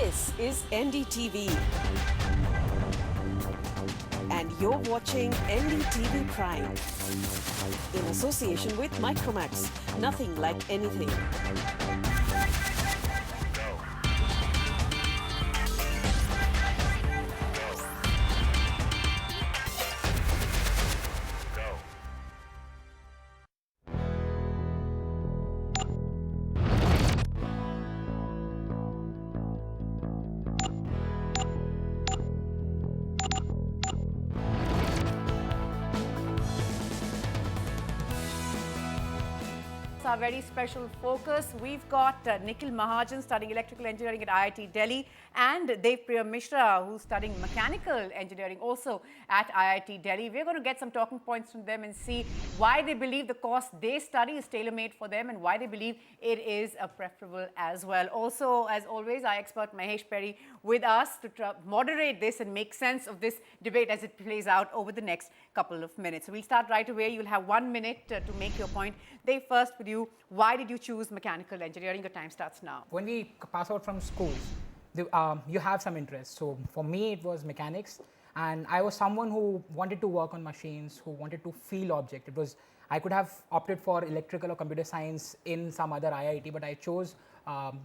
This is NDTV. And you're watching NDTV Prime. In association with Micromax. Nothing like anything. Our very special focus. We've got Nikhil Mahajan studying electrical engineering at IIT Delhi and Dev Priya Mishra who's studying mechanical engineering also at IIT Delhi. We're going to get some talking points from them and see why they believe the course they study is tailor-made for them and why they believe it is preferable as well. Also, as always, our expert Mahesh Perry with us to moderate this and make sense of this debate as it plays out over the next couple of minutes. So we'll start right away. You'll have 1 minute to make your point. Dev, first with you. Why did you choose mechanical engineering? Your time starts now. When we pass out from schools, you have some interest. So for me, it was mechanics, and I was someone who wanted to work on machines, who wanted to feel object. I could have opted for electrical or computer science in some other IIT, but I chose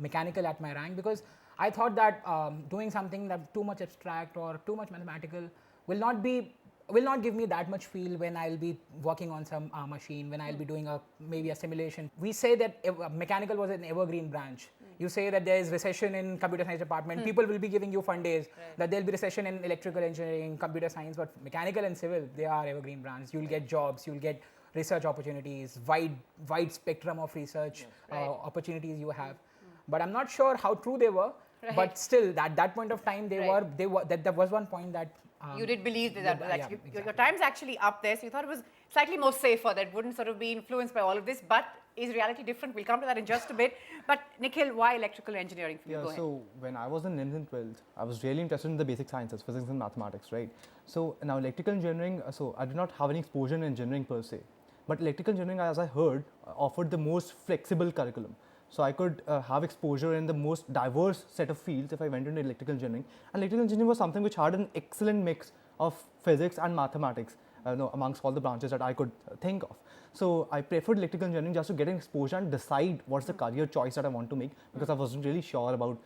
mechanical at my rank because I thought that doing something that too much abstract or too much mathematical will not give me that much feel when I'll be working on some machine, when I'll be doing maybe a simulation. We say that mechanical was an evergreen branch. You say that there is recession in computer science department, people will be giving you fun days, that there'll be recession in electrical engineering, computer science, but mechanical and civil, they are evergreen branches. You'll get jobs, you'll get research opportunities, wide spectrum of research opportunities you have. But I'm not sure how true they were, but still, at that point of time, there was one point that you did believe that exactly. Your time's actually up there, so you thought it was slightly more safer, that wouldn't sort of be influenced by all of this, but is reality different? We'll come to that in just a bit. But Nikhil, why electrical engineering for you? Go ahead. So when I was in 11th and 12th, I was really interested in the basic sciences, physics and mathematics, right? So now electrical engineering, so I did not have any exposure in engineering per se, but electrical engineering, as I heard, offered the most flexible curriculum. So I could have exposure in the most diverse set of fields if I went into electrical engineering. And electrical engineering was something which had an excellent mix of physics and mathematics amongst all the branches that I could think of. So I preferred electrical engineering just to get an exposure and decide what's the career choice that I want to make, because I wasn't really sure about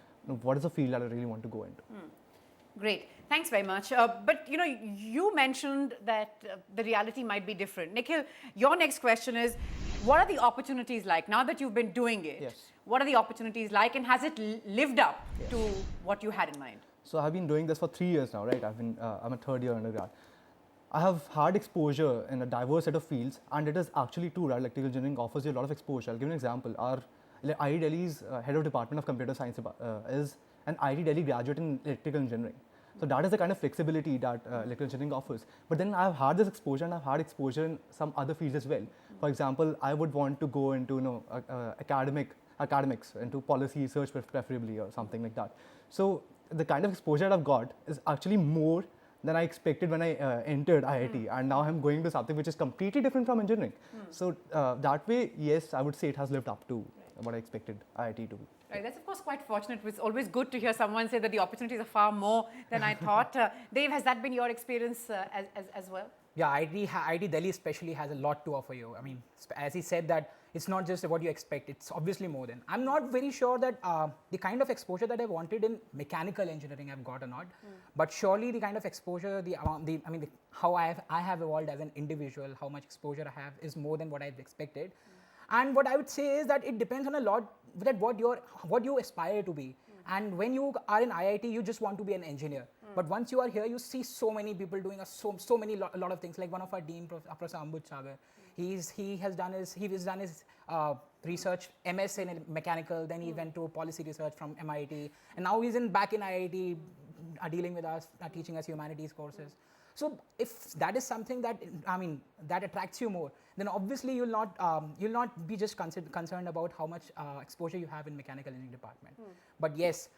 what is the field that I really want to go into. Great, thanks very much. But you mentioned that the reality might be different. Nikhil, your next question is, what are the opportunities like now that you've been doing it? Yes. What are the opportunities like, and has it lived up to what you had in mind? So I've been doing this for 3 years now, right? I'm a third year undergrad. I have had exposure in a diverse set of fields, and it is actually true that electrical engineering offers you a lot of exposure. I'll give you an example. Our IIT Delhi's head of department of computer science is an IIT Delhi graduate in electrical engineering. So that is the kind of flexibility that electrical engineering offers. But then I've had this exposure, and I've had exposure in some other fields as well. For example, I would want to go into academics, into policy research preferably, or something like that. So the kind of exposure that I've got is actually more than I expected when I entered IIT, and now I'm going to something which is completely different from engineering. So that way, yes, I would say it has lived up to what I expected IIT to be. Right, that's of course quite fortunate. It's always good to hear someone say that the opportunities are far more than I thought. Dev, has that been your experience as well? Yeah, IIT Delhi especially has a lot to offer you. I mean, as he said, that it's not just what you expect, it's obviously more than. I'm not very sure that the kind of exposure that I wanted in mechanical engineering I've got or not, but surely the kind of exposure, how I have evolved as an individual, how much exposure I have is more than what I've expected. And what I would say is that it depends on a lot that what you aspire to be. And when you are in IIT, you just want to be an engineer. But once you are here, you see so many people doing a lot of things. Like one of our dean, Professor Ambud Sagar, he has done his research MS in mechanical. Then he went to policy research from MIT, and now he's back in IIT, dealing with us, teaching us humanities courses. So if that is something that that attracts you more, then obviously you'll not be just concerned about how much exposure you have in mechanical engineering department. But yes,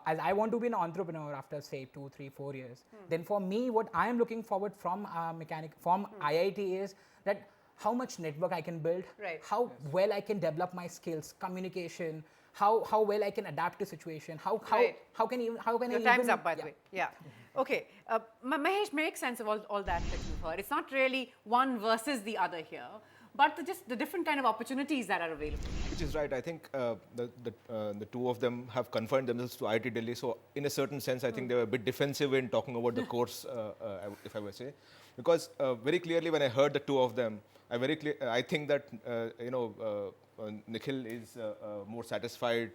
as I want to be an entrepreneur after say 2, 3, 4 years, then for me what I am looking forward from IIT is that how much network I can build, how well I can develop my skills, communication, how well I can adapt to situation, how Right. how can even how can Your I time's even, up, by the way. Yeah. Okay. Mahesh, makes sense of all that you've heard. It's not really one versus the other here, but just the different kind of opportunities that are available. Which is right. I think the two of them have confined themselves to IIT Delhi. So in a certain sense, I think they were a bit defensive in talking about the course, if I were to say, because very clearly when I heard the two of them, I think that Nikhil is more satisfied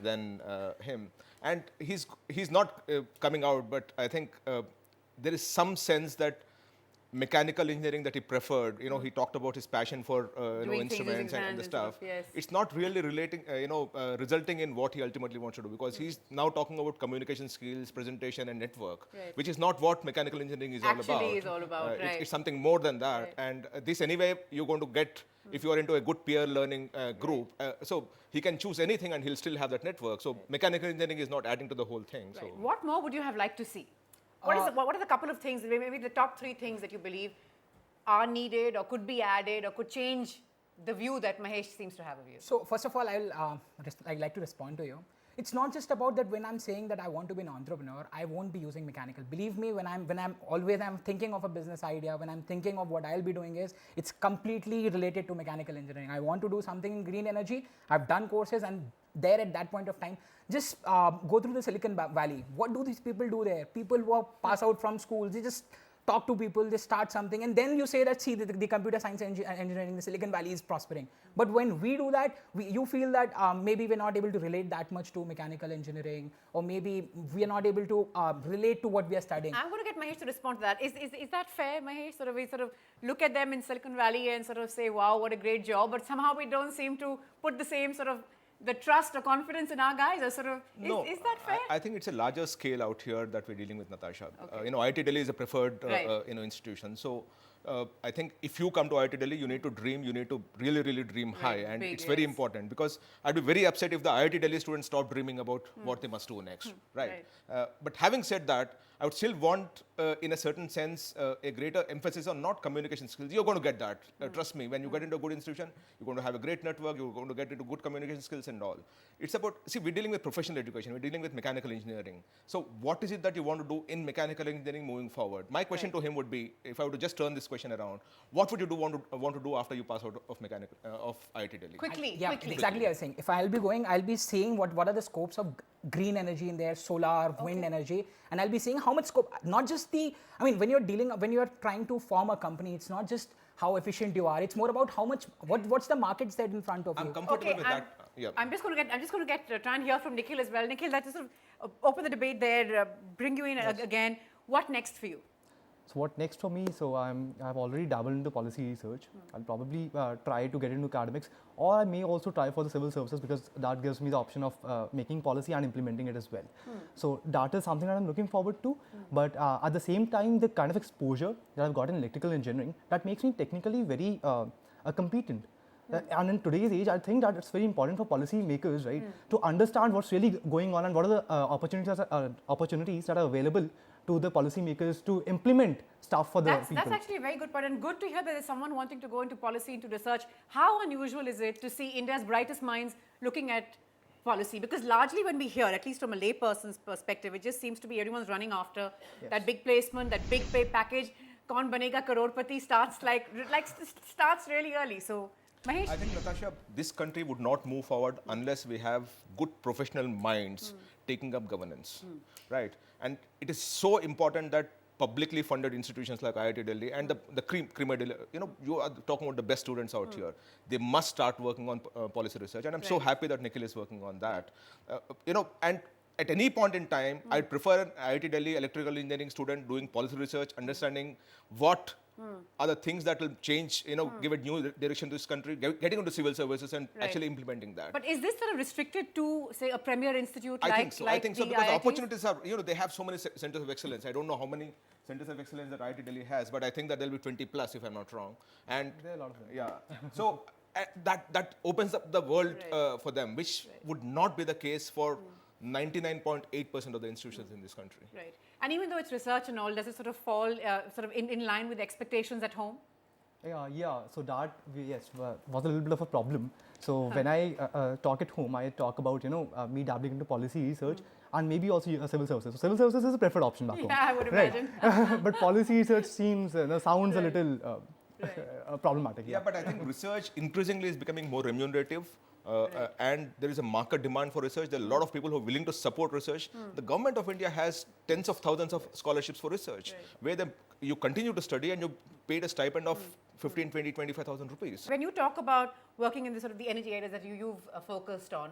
than him, and he's not coming out. But I think there is some sense that mechanical engineering that he preferred, he talked about his passion for Doing things using instruments and hands the and stuff, stuff. yes. It's not really relating, resulting in what he ultimately wants to do, because he's now talking about communication skills, presentation, and network, Right. which is not what mechanical engineering is Actually all about. is all about, right. It's something more than that, Right. and this anyway you're going to get if you are into a good peer learning group. So he can choose anything and he'll still have that network. So mechanical engineering is not adding to the whole thing. So. Right. What more would you have liked to see? What are the couple of things, maybe the top 3 things that you believe are needed or could be added or could change the view that Mahesh seems to have of you? So first of all, I'd like to respond to you. It's not just about that when I'm saying that I want to be an entrepreneur, I won't be using mechanical. Believe me, when I'm thinking of a business idea, when I'm thinking of what I'll be doing it's completely related to mechanical engineering. I want to do something in green energy. I've done courses, and there at that point of time, just go through the Silicon Valley. What do these people do there? People who pass out from schools, they just talk to people, they start something, and then you say that, see, the computer science engineering, the Silicon Valley is prospering. But when we do that, you feel that maybe we're not able to relate that much to mechanical engineering, or maybe we are not able to relate to what we are studying. I'm going to get Mahesh to respond to that. Is that fair, Mahesh? We sort of look at them in Silicon Valley and sort of say, wow, what a great job, but somehow we don't seem to put the same sort of the trust or confidence in our guys, or sort of, is that fair? I think it's a larger scale out here that we're dealing with, Natasha. Okay. IIT Delhi is a preferred Right. institution. So I think if you come to IIT Delhi, you need to dream, you need to really, really dream high. And big, it's very yes. important, because I'd be very upset if the IIT Delhi students stop dreaming about what they must do next, right? But having said that, I would still want, in a certain sense, a greater emphasis on not communication skills. You're going to get that. Trust me, when you get into a good institution, you're going to have a great network, you're going to get into good communication skills and all. It's about, see, we're dealing with professional education, we're dealing with mechanical engineering. So what is it that you want to do in mechanical engineering moving forward? My question to him would be, if I were to just turn this question around, what would you want to do after you pass out of IIT Delhi? Quickly. Exactly. I was saying, if I'll be going, I'll be seeing what are the scopes of green energy in there, solar, wind energy, and I'll be seeing how much scope. Not just when you're trying to form a company, it's not just how efficient you are. It's more about how much, what's the market set in front of you. I'm comfortable with that. Yeah. I'm just going to get try and hear from Nikhil as well. Nikhil, let's sort of open the debate there, bring you in again. What next for you? So what next for me? So I've already dabbled into policy research. I'll probably try to get into academics, or I may also try for the civil services, because that gives me the option of making policy and implementing it as well. So that is something that I'm looking forward to. But at the same time, the kind of exposure that I've got in electrical engineering, that makes me technically very competent. And in today's age, I think that it's very important for policy makers, right, to understand what's really going on and what are the opportunities that are available to the policy makers to implement stuff for the people. That's actually a very good point, and good to hear that there's someone wanting to go into policy, into research. How unusual is it to see India's brightest minds looking at policy? Because largely when we hear, at least from a layperson's perspective, it just seems to be everyone's running after that big placement, that big pay package. Kaun banega crorepati starts starts really early. So, Mahesh? I think, Natasha, this country would not move forward unless we have good professional minds taking up governance, right? And it is so important that publicly funded institutions like IIT Delhi and the cream of Delhi, you are talking about the best students out here. They must start working on policy research, and I'm so happy that Nikhil is working on that. And at any point in time, I'd prefer an IIT Delhi electrical engineering student doing policy research, understanding what are the things that will change, give a new direction to this country, getting into civil services and actually implementing that. But is this sort of restricted to, say, a premier institute I like think so. I think so, the because the IITs? opportunities are, they have so many centers of excellence. I don't know how many centers of excellence that IIT Delhi has, but I think that there'll be 20 plus if I'm not wrong. And There are a lot of them. yeah, so that opens up the world for them, which would not be the case for 99.8% of the institutions in this country. Right. And even though it's research and all, does it sort of fall in line with expectations at home? Yeah. So that was a little bit of a problem. So when I talk at home, I talk about me dabbling into policy research and maybe also civil services. So civil services is a preferred option back home. Yeah, I would imagine. But policy research seems sounds a little problematic. Yeah, but I think research increasingly is becoming more remunerative. And there is a market demand for research. There are a lot of people who are willing to support research. The government of India has tens of thousands of scholarships for research, where you continue to study and you paid a stipend of 15, 20, 25,000 rupees. When you talk about working in the sort of the energy areas that you've focused on,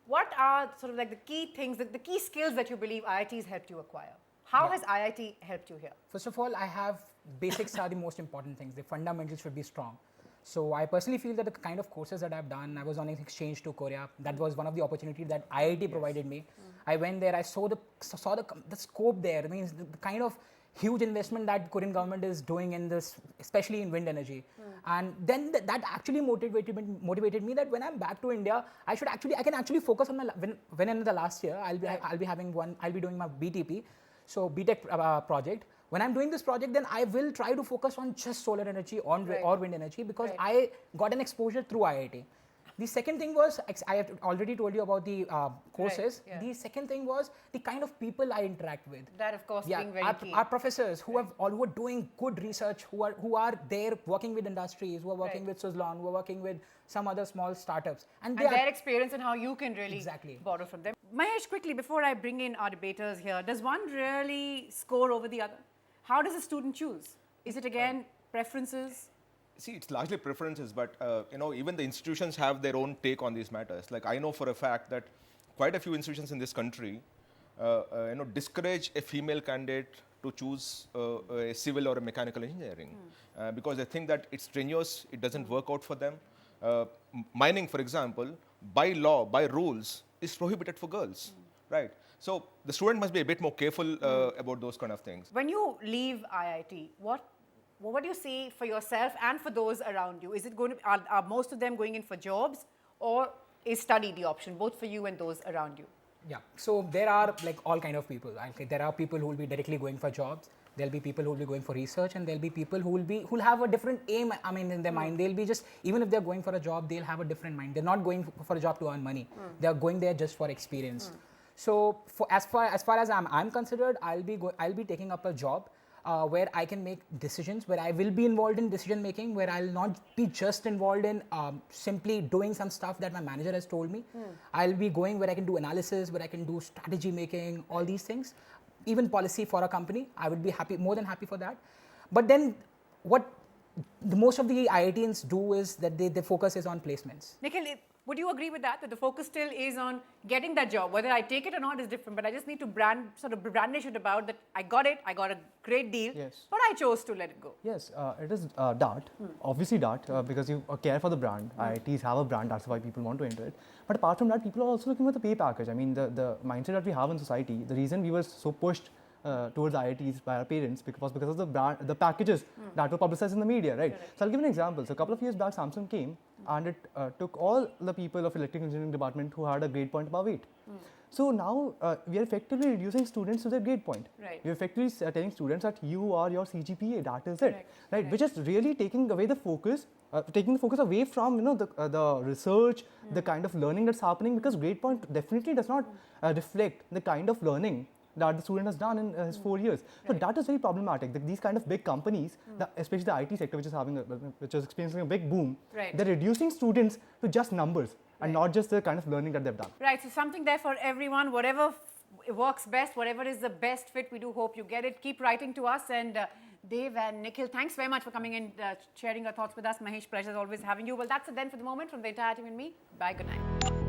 what are sort of like the key things, the key skills that you believe IIT's helped you acquire? How has IIT helped you here? First of all, I have basics are the most important things. The fundamentals should be strong. So I personally feel that the kind of courses that I've done, I was on an exchange to Korea. That was one of the opportunities that IIT provided me. I went there, I saw the scope there. I mean, the kind of huge investment that Korean government is doing in this, especially in wind energy. And then that actually motivated me that when I'm back to India, I can actually focus on my, when in the last year, I'll be doing my BTP, so BTech project. When I'm doing this project, then I will try to focus on just solar energy or wind energy, because I got an exposure through IIT. The second thing was, I have already told you about the courses. The second thing was the kind of people I interact with. That, of course, being very key. Our professors who are doing good research, who are there working with industries, who are working with Suzlon, who are working with some other small startups. And their experience and how you can really Exactly. borrow from them. Mahesh, quickly, before I bring in our debaters here, does one really score over the other? How does a student choose? Is it again preferences? See, it's largely preferences, but even the institutions have their own take on these matters. Like I know for a fact that quite a few institutions in this country, discourage a female candidate to choose a civil or a mechanical engineering because they think that it's strenuous, it doesn't work out for them. Mining, for example, by law, by rules, is prohibited for girls, right? So the student must be a bit more careful about those kind of things. When you leave IIT, what do you see for yourself and for those around you? Is it going to are most of them going in for jobs, or is study the option, both for you and those around you? Yeah, so there are like all kind of people. There are people who will be directly going for jobs. There'll be people who will be going for research, and there'll be people who will have a different aim. I mean, in their mind, they'll be just, even if they're going for a job, they'll have a different mind. They're not going for a job to earn money. They're going there just for experience. So as far as I'm considered, I'll be taking up a job where I can make decisions, where I will be involved in decision making, where I'll not be just involved in simply doing some stuff that my manager has told me. I'll be going where I can do analysis, where I can do strategy making, all these things. Even policy for a company, I would be more than happy for that. But then what most of the IITians do is that their focus is on placements. Nikhil, would you agree with that the focus still is on getting that job? Whether I take it or not is different, but I just need to brandish it about that I got it, I got a great deal, but I chose to let it go. Yes, it is DART, obviously DART, because you care for the brand. IITs have a brand, that's why people want to enter it. But apart from that, people are also looking for the pay package. I mean, the mindset that we have in society, the reason we were so pushed towards IITs by our parents was because of the brand, the packages that were publicized in the media, right? So I'll give an example. So a couple of years back, Samsung came and it took all the people of electrical engineering department who had a grade point above 8. So now we are effectively reducing students to their grade point. Right. We are effectively telling students that you are your CGPA, that is it, right? Which is really taking away the focus, away from the research, the kind of learning that's happening, because grade point definitely does not reflect the kind of learning that the student has done in his 4 years. So that is very problematic. These kind of big companies, especially the IT sector, which is experiencing a big boom, they're reducing students to just numbers and not just the kind of learning that they've done. Right, so something there for everyone, whatever works best, whatever is the best fit, we do hope you get it. Keep writing to us, and Dave and Nikhil, thanks very much for coming in, sharing your thoughts with us. Mahesh, pleasure as always having you. Well, that's it then for the moment from the entire team and me. Bye, good night.